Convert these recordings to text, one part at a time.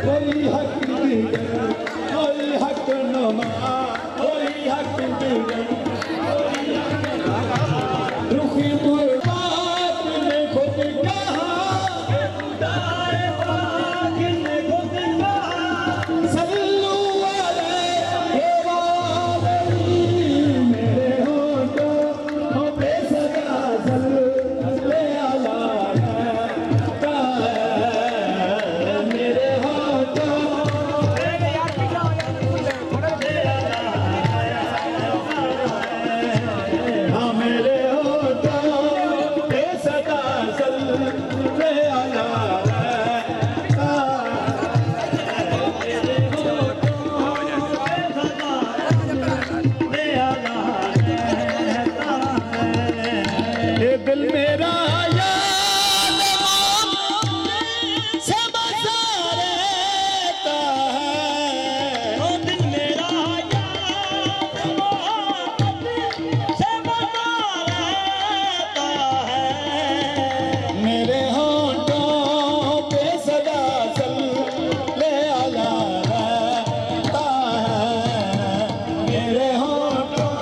कोई हक दिगर, कोई हक नमा, कोई हक दिगर, रुखी मुर्बात ने खुद कहा, खुदाए पाक ने खुद कहा, सल्लू अलैहि वालैहि, मेरे होठों पे सदा सल्ले अला रहता है, मेरे होठों हाँ मेरे होठों पे सदा सल्ले अला रहता है, मेरे होठों पे सदा सल्ले अला रहता है, ये दिल मेरा याद से बसा रहता है, ओ दिल मेरा याद से बसा रहता है, मेरे होठों पे सदा सल्ले अला रहता है, मेरे होठों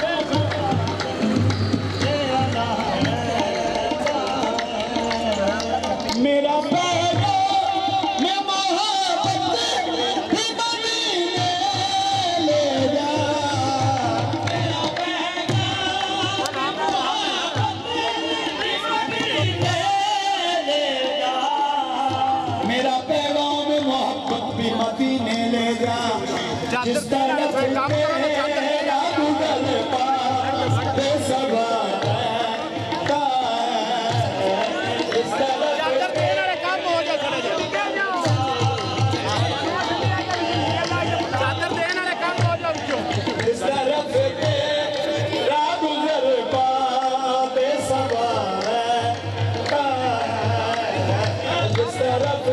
पे सल्ले अला रहता है, मेरा पैगाम में मोहब्बत ही मदीने ले जा, मेरा पैगाम मेरा पैगाम में मोहब्बत भी मदीने ले जा, जिस तरफ तेरा गुजर पास बेसवार रहता है, जिस तरफ जिस तरफ तेरा गुजर पास बेसवार रहता है, जिस तरफ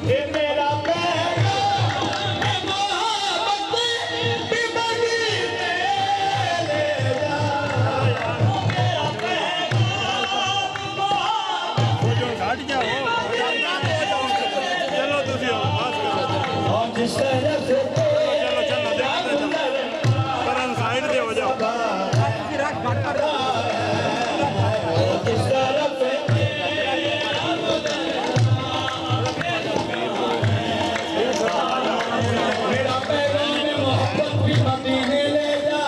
ये मेरा पैगाम है मोहब्बत भी मदीने ले जा, मेरा पैगाम और जिस तरफ तेरा गुजर जिस तरफ मेरा पैगाम में मोहब्बत भी मदीने ले जा,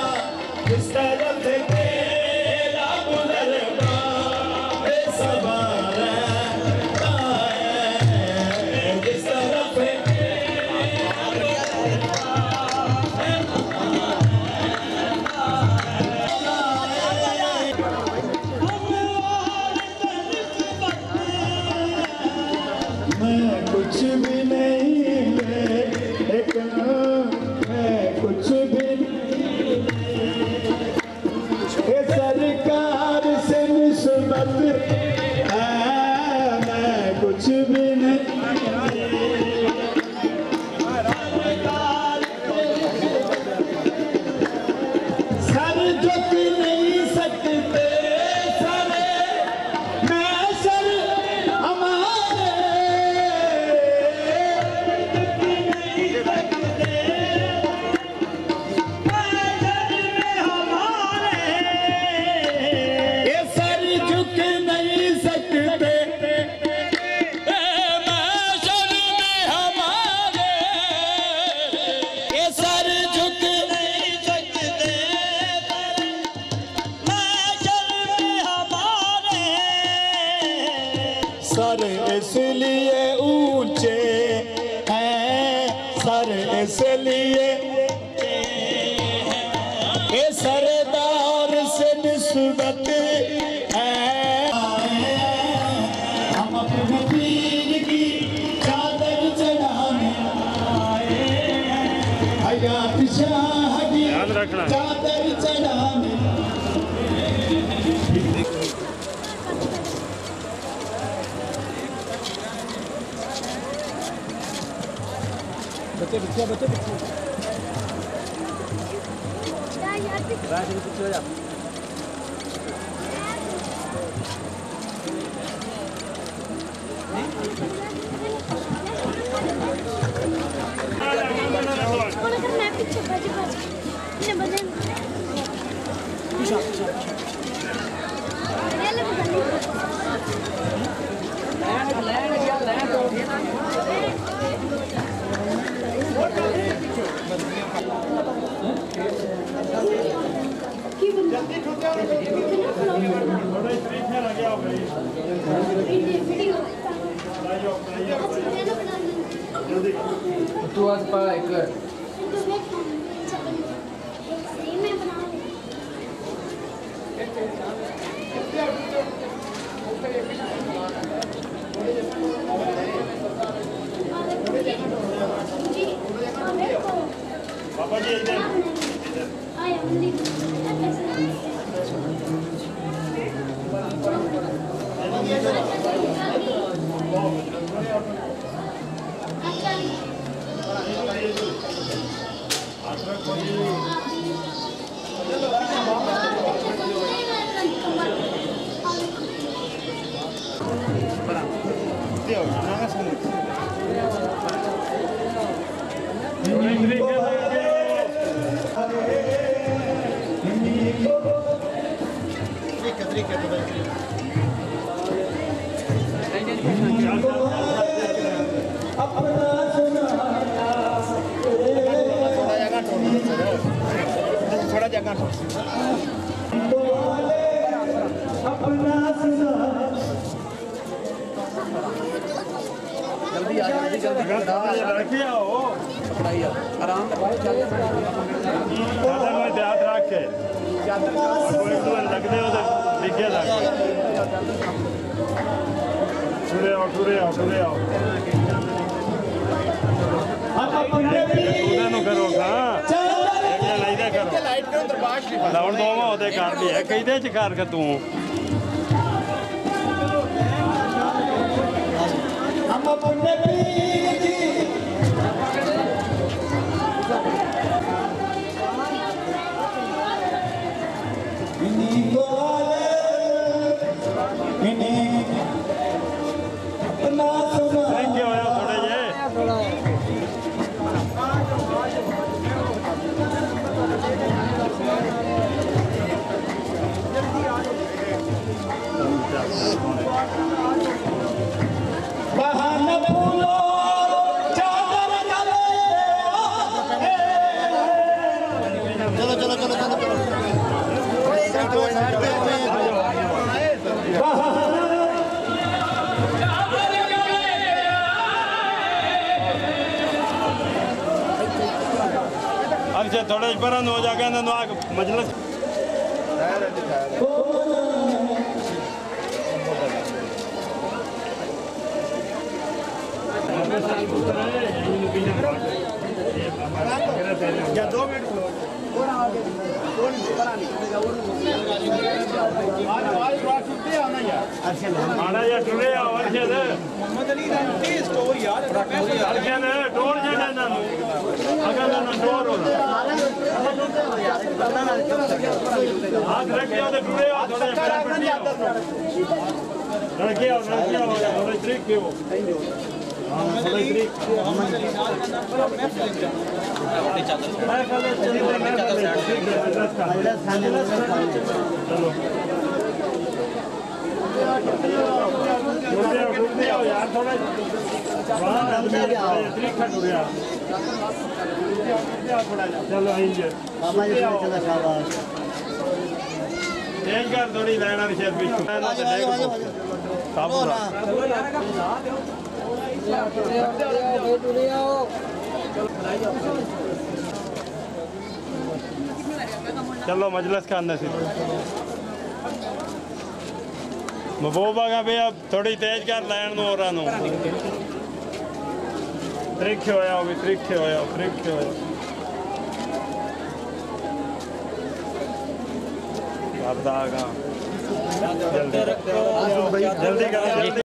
जिस तरफ तेरा गुजर बेसवार रहता है, जिस तरफ मैं कुछ भी नहीं लेकिन मैं कुछ भी ये सरकार से निस्बत है, मैं कुछ भी नहीं सर झुक नहीं सकते सरे मैं सर हमारे ये सर झुक नहीं सकते ये सर झुक नहीं सकते सर इसलिए ऊंचे हैं, सर इसलिए ये सरदार से निस्बत है, हम अपने पीर की चादर चढ़ाने आए हैं, हयात शाह की चादर चढ़ाने बच्चे तू आज पढ़ाई कर पापा जी इधर थोड़ा जगह जल्दी आ रखिए आराम चादर में ध्यान रख के लग दे उधर लिखे टुरे आओ करो लाउड दोवा होते कर ली है कई दे च कर के तू हम अपने थोड़े पर हो जाएगा ना मजलिस या 2 मिनट आना या टुरे और मोहम्मद अली दा स्टोर यार डोर जेड़ा ना अगर ना डोर हो हाथ रखियो तो टुरे और थोड़े पैर पट्टी रखियो थोड़े ट्रिक पे वो मोहम्मद अली साहब का नाम पर महफिल चलो यार थोड़ा चलो थोड़ी लाइन चलो मजलिस का अंदर से महबूबा का भी अब थोड़ी तेज कर लैन दो और त्रिखे होया भी त्रिखे होया जल्दी करो जल्दी